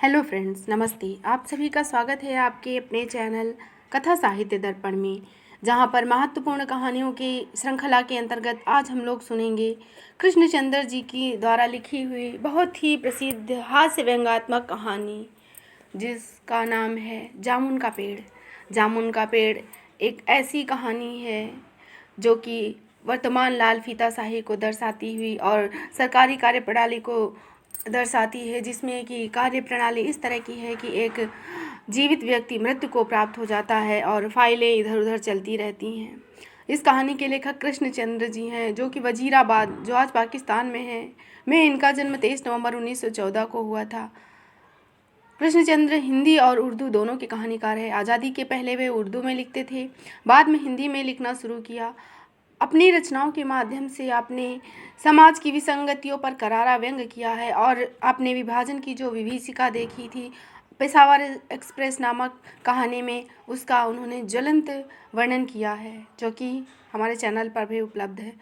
Hello friends, नमस्ते। आप सभी का स्वागत है आपके अपने चैनल कथा साहित्य दर्पण में, जहां पर महत्वपूर्ण कहानियों की श्रृंखला के अंतर्गत आज हम लोग सुनेंगे कृष्णचंद्र जी की द्वारा लिखी हुई बहुत ही प्रसिद्ध हास्य व्यंग्यात्मक कहानी, जिसका नाम है जामुन का पेड़। जामुन का पेड़ एक ऐसी कहानी है जो कि वर्तमान लाल फीताशाही को दर्शाती हुई और सरकारी कार्यप्रणाली को दर्शाती है, जिसमें कि कार्य प्रणाली इस तरह की है कि एक जीवित व्यक्ति मृत्यु को प्राप्त हो जाता है और फाइलें इधर उधर चलती रहती हैं। इस कहानी के लेखक कृष्णचंद्र जी हैं, जो कि वजीराबाद, जो आज पाकिस्तान में इनका जन्म 23 नवंबर 1914 को हुआ था। कृष्णचंद्र हिंदी और उर्दू दोनों के कहानीकार हैं। आज़ादी के पहले वे उर्दू में लिखते थे, बाद में हिंदी में लिखना शुरू किया। अपनी रचनाओं के माध्यम से आपने समाज की विसंगतियों पर करारा व्यंग किया है और आपने विभाजन की जो विभीषिका देखी थी पेशावर एक्सप्रेस नामक कहानी में, उसका उन्होंने ज्वलंत वर्णन किया है, जो कि हमारे चैनल पर भी उपलब्ध है।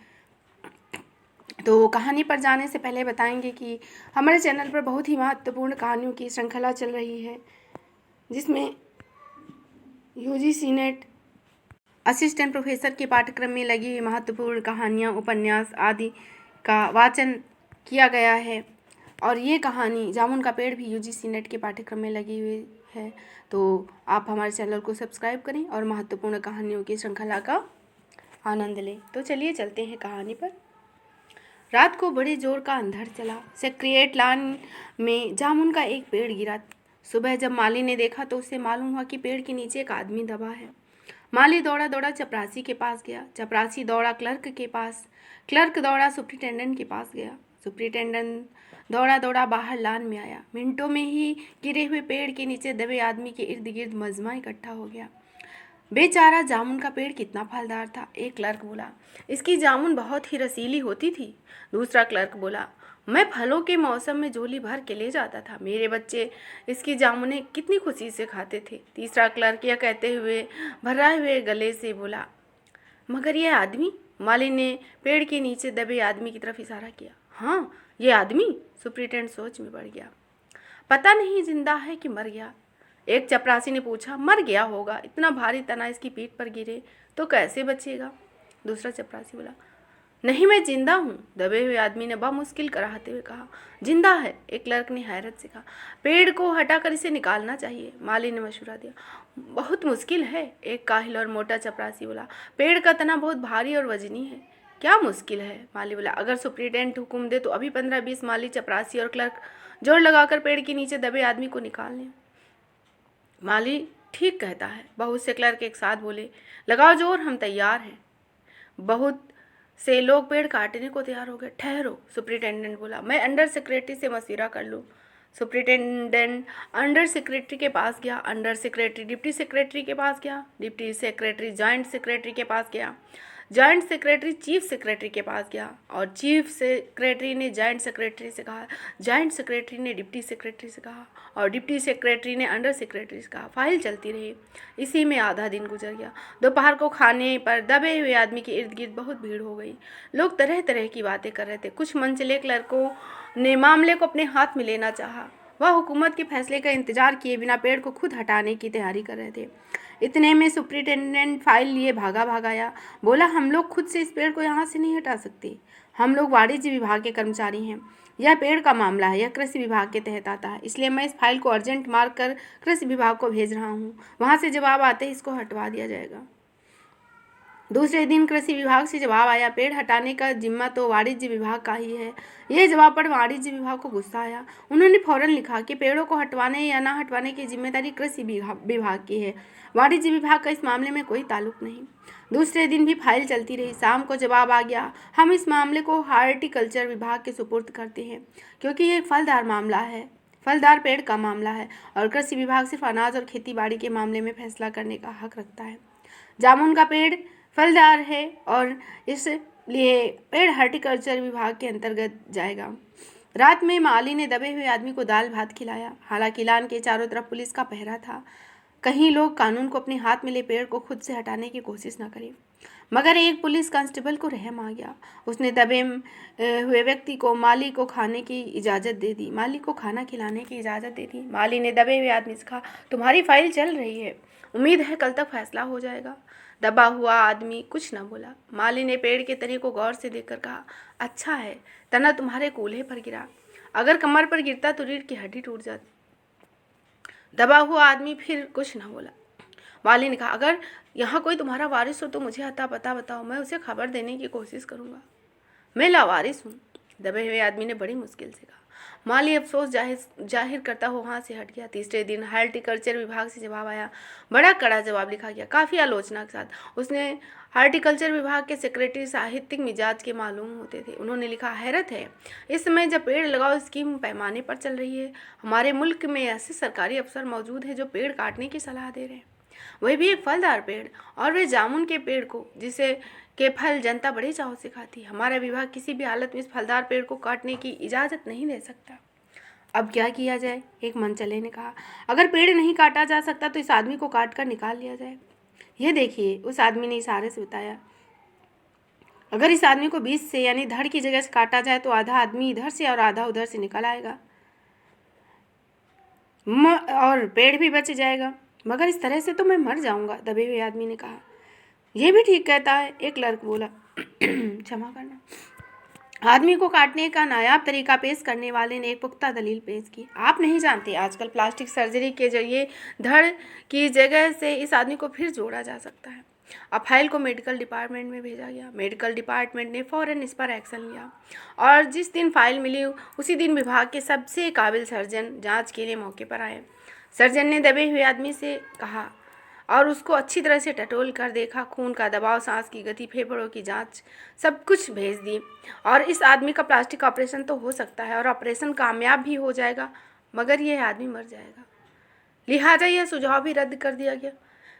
तो कहानी पर जाने से पहले बताएंगे कि हमारे चैनल पर बहुत ही महत्वपूर्ण कहानियों की श्रृंखला चल रही है, जिसमें यूजीसी नेट असिस्टेंट प्रोफेसर के पाठ्यक्रम में लगी हुई महत्वपूर्ण कहानियाँ, उपन्यास आदि का वाचन किया गया है। और ये कहानी जामुन का पेड़ भी यूजीसी नेट के पाठ्यक्रम में लगी हुई है। तो आप हमारे चैनल को सब्सक्राइब करें और महत्वपूर्ण कहानियों की श्रृंखला का आनंद लें। तो चलिए चलते हैं कहानी पर। रात को बड़े जोर का अंधड़ चला। सेक्रेटरीट लॉन में जामुन का एक पेड़ गिरा। सुबह जब माली ने देखा तो उसे मालूम हुआ कि पेड़ के नीचे एक आदमी दबा है। माली दौड़ा दौड़ा चपरासी के पास गया। चपरासी दौड़ा क्लर्क के पास। क्लर्क दौड़ा सुप्रिंटेंडेंट के पास गया। सुप्रिंटेंडेंट दौड़ा दौड़ा बाहर लान में आया। मिनटों में ही गिरे हुए पेड़ के नीचे दबे आदमी के इर्द गिर्द मजमा इकट्ठा हो गया। बेचारा जामुन का पेड़ कितना फलदार था, एक क्लर्क बोला। इसकी जामुन बहुत ही रसीली होती थी। दूसरा क्लर्क बोला, मैं फलों के मौसम में झोली भर के ले जाता था। मेरे बच्चे इसकी जामुनें कितनी खुशी से खाते थे। तीसरा क्लर्क यह कहते हुए भर्राए हुए गले से बोला, मगर यह आदमी? माली ने पेड़ के नीचे दबे आदमी की तरफ इशारा किया। हाँ, ये आदमी? सुप्रिंटेंडेंट सोच में पड़ गया। पता नहीं जिंदा है कि मर गया। एक चपरासी ने पूछा। मर गया होगा, इतना भारी तना इसकी पीठ पर गिरे तो कैसे बचेगा? दूसरा चपरासी बोला, नहीं, मैं जिंदा हूँ। दबे हुए आदमी ने बामुश्किल कराहते हुए कहा। जिंदा है? एक क्लर्क ने हैरत से कहा। पेड़ को हटाकर इसे निकालना चाहिए, माली ने मशवरा दिया। बहुत मुश्किल है, एक काहिल और मोटा चपरासी बोला। पेड़ का तना बहुत भारी और वजनी है। क्या मुश्किल है? माली बोला। अगर सुप्रिंटेंडेंट हुक्म दे तो अभी 15-20 माली, चपरासी और क्लर्क जोर लगाकर पेड़ के नीचे दबे आदमी को निकाल लें। माली ठीक कहता है, बहुत से क्लर्क एक साथ बोले। लगाओ जोर, हम तैयार हैं। बहुत से लोग पेड़ काटने को तैयार हो गए। ठहरो, सुप्रिंटेंडेंट बोला, मैं अंडर सेक्रेटरी से मशविरा कर लूँ। सुप्रिंटेंडेंट अंडर सेक्रेटरी के पास गया। अंडर सेक्रेटरी डिप्टी सेक्रेटरी के पास गया। डिप्टी सेक्रेटरी जॉइंट सेक्रेटरी के पास गया। जॉइंट सेक्रेटरी चीफ सेक्रेटरी के पास गया और चीफ सेक्रेटरी ने जॉइंट सेक्रेटरी से कहा। जॉइंट सेक्रेटरी ने डिप्टी सेक्रेटरी से कहा और डिप्टी सेक्रेटरी ने अंडर सेक्रेटरी से कहा। फाइल चलती रही। इसी में आधा दिन गुजर गया। दोपहर को खाने पर दबे हुए आदमी के इर्द गिर्द बहुत भीड़ हो गई। लोग तरह तरह की बातें कर रहे थे। कुछ मनचले क्लर्कों ने मामले को अपने हाथ में लेना चाहा। वह हुकूमत के फैसले का इंतजार किए बिना पेड़ को खुद हटाने की तैयारी कर रहे थे। इतने में सुप्रिंटेंडेंट फाइल लिए भागा आया। बोला, हम लोग खुद से इस पेड़ को यहाँ से नहीं हटा सकते। हम लोग वाणिज्य विभाग के कर्मचारी हैं। यह पेड़ का मामला है, यह कृषि विभाग के तहत आता है, इसलिए मैं इस फाइल को अर्जेंट मार्क कर कृषि विभाग को भेज रहा हूँ। वहाँ से जवाब आते ही इसको हटवा दिया जाएगा। दूसरे दिन कृषि विभाग से जवाब आया, पेड़ हटाने का जिम्मा तो वाणिज्य विभाग का ही है। यह जवाब पर वाणिज्य विभाग को गुस्सा आया। उन्होंने फौरन लिखा कि पेड़ों को हटवाने या ना हटवाने की जिम्मेदारी कृषि विभाग की है, वाणिज्य विभाग का इस मामले में कोई ताल्लुक नहीं। दूसरे दिन भी फाइल चलती रही। शाम को जवाब आ गया, हम इस मामले को हार्टिकल्चर विभाग के सुपुर्द करते हैं, क्योंकि ये एक फलदार मामला है, फलदार पेड़ का मामला है और कृषि विभाग सिर्फ अनाज और खेती बाड़ी के मामले में फैसला करने का हक रखता है। जामुन का पेड़ फलदार है और इसलिए पेड़ हार्टिकल्चर विभाग के अंतर्गत जाएगा। रात में माली ने दबे हुए आदमी को दाल भात खिलाया। हालांकि लान के चारों तरफ पुलिस का पहरा था, कहीं लोग कानून को अपने हाथ में ले पेड़ को खुद से हटाने की कोशिश न करें। मगर एक पुलिस कांस्टेबल को रहम आ गया। उसने दबे हुए व्यक्ति को माली को खाने की इजाज़त दे दी। माली को खाना खिलाने की इजाज़त दे दी। माली ने दबे हुए आदमी से कहा, तुम्हारी फाइल चल रही है, उम्मीद है कल तक फैसला हो जाएगा। दबा हुआ आदमी कुछ न बोला। माली ने पेड़ के तने को गौर से देखकर कहा, अच्छा है तना तुम्हारे कूल्हे पर गिरा, अगर कमर पर गिरता तो रीढ़ की हड्डी टूट जाती। दबा हुआ आदमी फिर कुछ न बोला। माली ने कहा, अगर यहाँ कोई तुम्हारा वारिस हो तो मुझे अता पता बताओ, मैं उसे खबर देने की कोशिश करूँगा। मैं लावारिस हूँ, दबे हुए आदमी ने बड़ी मुश्किल से कहा। माली अफसोस जाहिर करता हुआ वहाँ से हट गया। तीसरे दिन हार्टिकल्चर विभाग से जवाब आया। बड़ा कड़ा जवाब लिखा गया, काफ़ी आलोचना के साथ। उसने हार्टिकल्चर विभाग के सेक्रेटरी साहित्यिक मिजाज के मालूम होते थे। उन्होंने लिखा, हैरत है, इस समय जब पेड़ लगाओ स्कीम पैमाने पर चल रही है, हमारे मुल्क में ऐसे सरकारी अफसर मौजूद हैं जो पेड़ काटने की सलाह दे रहे हैं, वही भी एक फलदार पेड़, और वे जामुन के पेड़ को, जिसे के फल जनता बड़े चाव से खाती है। हमारा विभाग किसी भी हालत में इस फलदार पेड़ को काटने की इजाज़त नहीं दे सकता। अब क्या किया जाए? एक मनचले ने कहा, अगर पेड़ नहीं काटा जा सकता तो इस आदमी को काट कर निकाल लिया जाए। यह देखिए, उस आदमी ने इशारे से बताया, अगर इस आदमी को बीच से यानी धड़ की जगह से काटा जाए तो आधा आदमी इधर से और आधा उधर से निकल आएगा और पेड़ भी बच जाएगा। मगर इस तरह से तो मैं मर जाऊंगा, दबे हुए आदमी ने कहा। यह भी ठीक कहता है, एक क्लर्क बोला। क्षमा करना। आदमी को काटने का नायाब तरीका पेश करने वाले ने एक पुख्ता दलील पेश की। आप नहीं जानते, आजकल प्लास्टिक सर्जरी के जरिए धड़ की जगह से इस आदमी को फिर जोड़ा जा सकता है। अब फाइल को मेडिकल डिपार्टमेंट में भेजा गया। मेडिकल डिपार्टमेंट ने फ़ौरन इस पर एक्शन लिया और जिस दिन फाइल मिली उसी दिन विभाग के सबसे काबिल सर्जन जांच के लिए मौके पर आए। सर्जन ने दबे हुए आदमी से कहा और उसको अच्छी तरह से टटोल कर देखा। खून का दबाव, सांस की गति, फेफड़ों की जांच, सब कुछ भेज दी। और इस आदमी का प्लास्टिक ऑपरेशन तो हो सकता है और ऑपरेशन कामयाब भी हो जाएगा, मगर यह आदमी मर जाएगा। लिहाजा यह सुझाव भी रद्द कर दिया गया।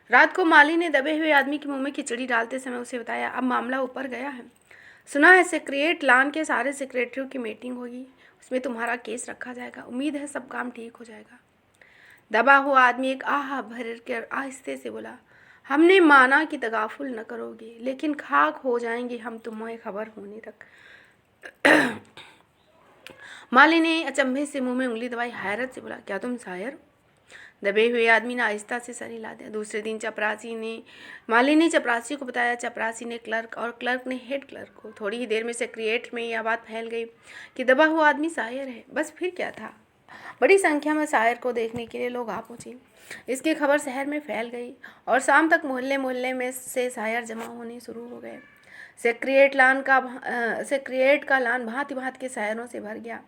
रात को माली ने दबे हुए आदमी के मुंह में खिचड़ी डालते समय उसे बताया, अब मामला ऊपर गया है। सुना है सेक्रेट लान के सारे सेक्रेटरियों की मीटिंग होगी, उसमें तुम्हारा केस रखा जाएगा। उम्मीद है सब काम ठीक हो जाएगा। दबा हुआ आदमी एक आह भर कर आहिस्ते से बोला, हमने माना कि तगाफुल न करोगे, लेकिन खाक हो जाएंगे हम तुम्हें खबर होने तक। माली ने अचंभे से मुंह में उंगली दबाई, हैरत से बोला, क्या तुम शायर हो? दबे हुए आदमी ने आहिस्ता से सर हिला दिया। दूसरे दिन माली ने चपरासी को बताया। चपरासी ने क्लर्क और क्लर्क ने हेड क्लर्क को। थोड़ी ही देर में सेक्रेटरीट में यह बात फैल गई कि दबा हुआ आदमी शायर है। बस फिर क्या था, बड़ी संख्या में शायर को देखने के लिए लोग आ पहुँचे। इसकी खबर शहर में फैल गई और शाम तक मोहल्ले मोहल्ले में से शायर जमा होने शुरू हो गए। सेक्रेटरीट का लान भांति भांति के शायरों से भर गया।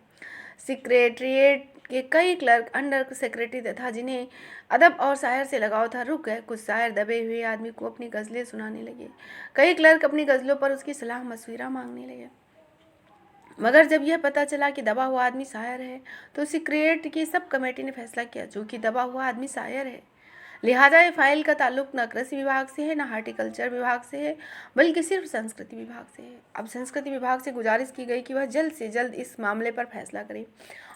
सेक्रेटरीट के कई क्लर्क, अंडर सेक्रेटरी तथा जिन्हें अदब और शायर से लगाव था, रुक गए। कुछ शायर दबे हुए आदमी को अपनी गज़लें सुनाने लगे। कई क्लर्क अपनी गज़लों पर उसकी सलाह मशविरा मांगने लगे। मगर जब यह पता चला कि दबा हुआ आदमी शायर है तो सेक्रेटरीट की सब कमेटी ने फैसला किया, चूँकि दबा हुआ आदमी शायर है, लिहाजा ये फाइल का ताल्लुक न कृषि विभाग से है न हार्टिकल्चर विभाग से है, बल्कि सिर्फ संस्कृति विभाग से है। अब संस्कृति विभाग से गुजारिश की गई कि वह जल्द से जल्द इस मामले पर फैसला करे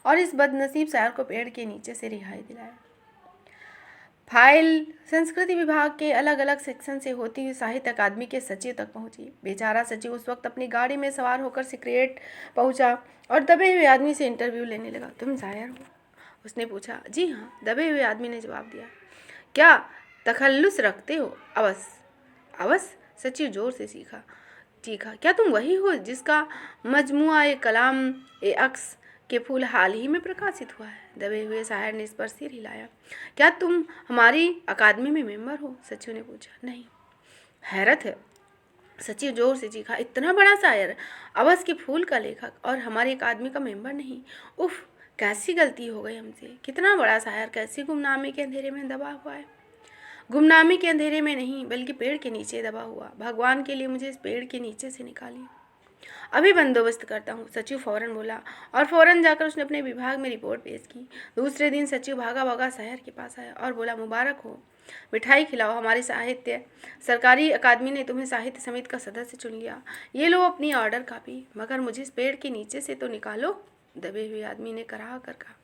और इस बदनसीब शायर को पेड़ के नीचे से रिहाई दिलाए। फाइल संस्कृति विभाग के अलग अलग सेक्शन से होती हुई साहित्य अकादमी के सचिव तक पहुंची। बेचारा सचिव उस वक्त अपनी गाड़ी में सवार होकर सेक्रेटरीट पहुंचा और दबे हुए आदमी से इंटरव्यू लेने लगा। तुम शायर हो? उसने पूछा। जी हाँ, दबे हुए आदमी ने जवाब दिया। क्या तखल्लुस रखते हो? अवश्य अवश्य, सचिव जोर से चीखा। क्या तुम वही हो जिसका मजमुआ ए कलाम ए अक्स के फूल हाल ही में प्रकाशित हुआ है? दबे हुए शायर ने इस पर सिर हिलाया। क्या तुम हमारी अकादमी में मेंबर हो? सचिव ने पूछा। नहीं। हैरत है, सचिव जोर से चीखा। इतना बड़ा शायर, अवस के फूल का लेखक, और हमारी अकादमी का मेंबर नहीं? उफ, कैसी गलती हो गई हमसे। कितना बड़ा शायर कैसी गुमनामी के अंधेरे में दबा हुआ है। गुमनामी के अंधेरे में नहीं, बल्कि पेड़ के नीचे दबा हुआ। भगवान के लिए मुझे इस पेड़ के नीचे से निकालिए। अभी बंदोबस्त करता हूँ, सचिव फौरन बोला और फौरन जाकर उसने अपने विभाग में रिपोर्ट पेश की। दूसरे दिन सचिव भागा भागा शहर के पास आया और बोला, मुबारक हो, मिठाई खिलाओ, हमारी साहित्य सरकारी अकादमी ने तुम्हें साहित्य समिति का सदस्य चुन लिया। ये लो अपनी ऑर्डर कापी, मगर मुझे इस पेड़ के नीचे से तो निकालो, दबे हुए आदमी ने कराह कर कहा।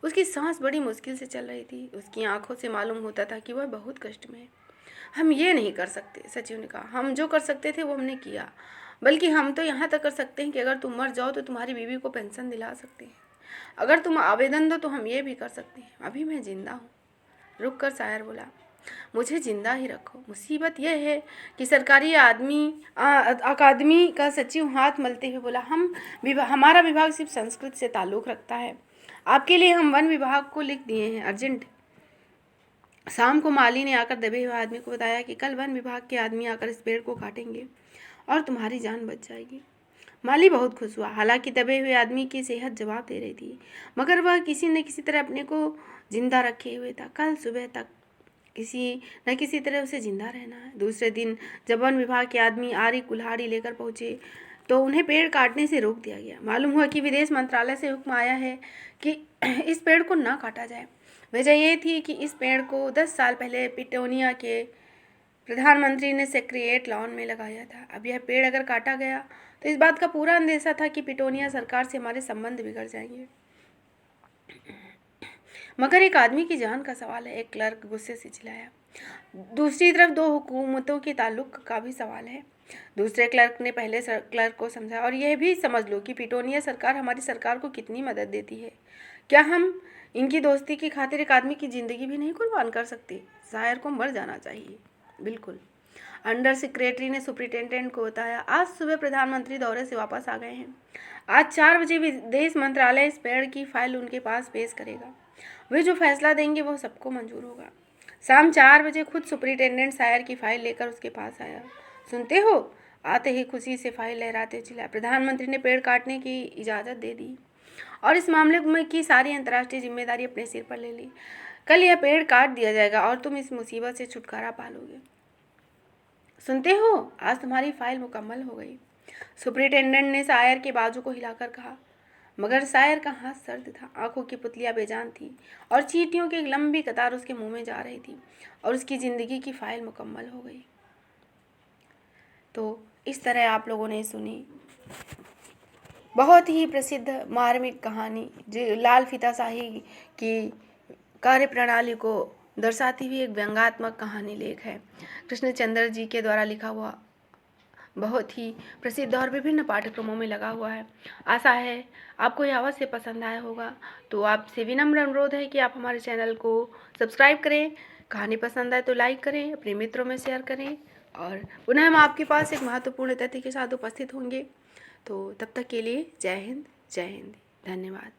उसकी सांस बड़ी मुश्किल से चल रही थी। उसकी आंखों से मालूम होता था कि वह बहुत कष्ट में है। हम ये नहीं कर सकते। सचिव ने कहा, हम जो कर सकते थे वो हमने किया, बल्कि हम तो यहाँ तक कर सकते हैं कि अगर तुम मर जाओ तो तुम्हारी बीवी को पेंशन दिला सकते हैं। अगर तुम आवेदन दो तो हम ये भी कर सकते हैं। अभी मैं जिंदा हूँ। रुक कर शायर बोला, मुझे जिंदा ही रखो। मुसीबत यह है कि सरकारी अकादमी का सचिव हाथ मलते हुए बोला, हमारा विभाग सिर्फ संस्कृत से ताल्लुक़ रखता है। आपके लिए हम वन विभाग को लिख दिए हैं, अर्जेंट। शाम को माली ने आकर दबे हुए आदमी को बताया कि कल वन विभाग के आदमी आकर इस पेड़ को काटेंगे और तुम्हारी जान बच जाएगी। माली बहुत खुश हुआ। हालांकि दबे हुए आदमी की सेहत जवाब दे रही थी, मगर वह किसी न किसी तरह अपने को जिंदा रखे हुए था। कल सुबह तक किसी न किसी तरह उसे जिंदा रहना है। दूसरे दिन जब वन विभाग के आदमी आरी कुल्हाड़ी लेकर पहुंचे तो उन्हें पेड़ काटने से रोक दिया गया। मालूम हुआ कि विदेश मंत्रालय से हुक्म आया है कि इस पेड़ को ना काटा जाए। वजह यह थी कि इस पेड़ को 10 साल पहले पिटोनिया के प्रधानमंत्री ने सेक्रेटरिएट लॉन में लगाया था। अब यह पेड़ अगर काटा गया तो इस बात का पूरा अंदेशा था कि पिटोनिया सरकार से हमारे संबंध बिगड़ जाएंगे। मगर एक आदमी की जान का सवाल है, एक क्लर्क गुस्से से चिल्लाया। दूसरी तरफ दो हुकूमतों के ताल्लुक का भी सवाल है। दूसरे क्लर्क ने पहले क्लर्क को समझा, और यह भी समझ लो कि पिटोनिया सरकार हमारी सरकार को कितनी मदद देती है। क्या हम इनकी दोस्ती की खातिर एक आदमी की ज़िंदगी भी नहीं कुर्बान कर सकते? शायर को मर जाना चाहिए। बिल्कुल। अंडर सेक्रेटरी ने सुप्रिंटेंडेंट को बताया, आज सुबह प्रधानमंत्री दौरे से वापस आ गए हैं। आज 4 बजे विदेश मंत्रालय इस पेड़ की फाइल उनके पास पेश करेगा। वे जो फैसला देंगे वो सबको मंजूर होगा। शाम 4 बजे खुद सुप्रिंटेंडेंट शायर की फाइल लेकर उसके पास आया। सुनते हो? आते ही खुशी से फाइल लहराते चिल्लाया, प्रधानमंत्री ने पेड़ काटने की इजाज़त दे दी और इस मामले में की सारी अंतर्राष्ट्रीय जिम्मेदारी अपने सिर पर ले ली। कल यह पेड़ काट दिया जाएगा और तुम इस मुसीबत से छुटकारा पालोगे। सुनते हो? आज तुम्हारी फाइल मुकम्मल हो गई। सुप्रिंटेंडेंट ने शायर के बाजू को हिलाकर कहा, मगर शायर का हाथ सर्द था, आंखों की पुतलियां बेजान थी और चींटियों की एक लंबी कतार उसके मुंह में जा रही थी और उसकी ज़िंदगी की फाइल मुकम्मल हो गई। तो इस तरह आप लोगों ने सुनी बहुत ही प्रसिद्ध मार्मिक कहानी, जो लाल फीताशाही की कार्य प्रणाली को दर्शाती हुई एक व्यंग्यात्मक कहानी लेख है। कृष्णचंद्र जी के द्वारा लिखा हुआ बहुत ही प्रसिद्ध और विभिन्न पाठ्यक्रमों में लगा हुआ है। आशा है आपको यह अवश्य पसंद आया होगा। तो आपसे विनम्र अनुरोध है कि आप हमारे चैनल को सब्सक्राइब करें, कहानी पसंद आए तो लाइक करें, अपने मित्रों में शेयर करें, और पुनः हम आपके पास एक महत्वपूर्ण तथ्य के साथ उपस्थित होंगे। तो तब तक के लिए जय हिंद, धन्यवाद।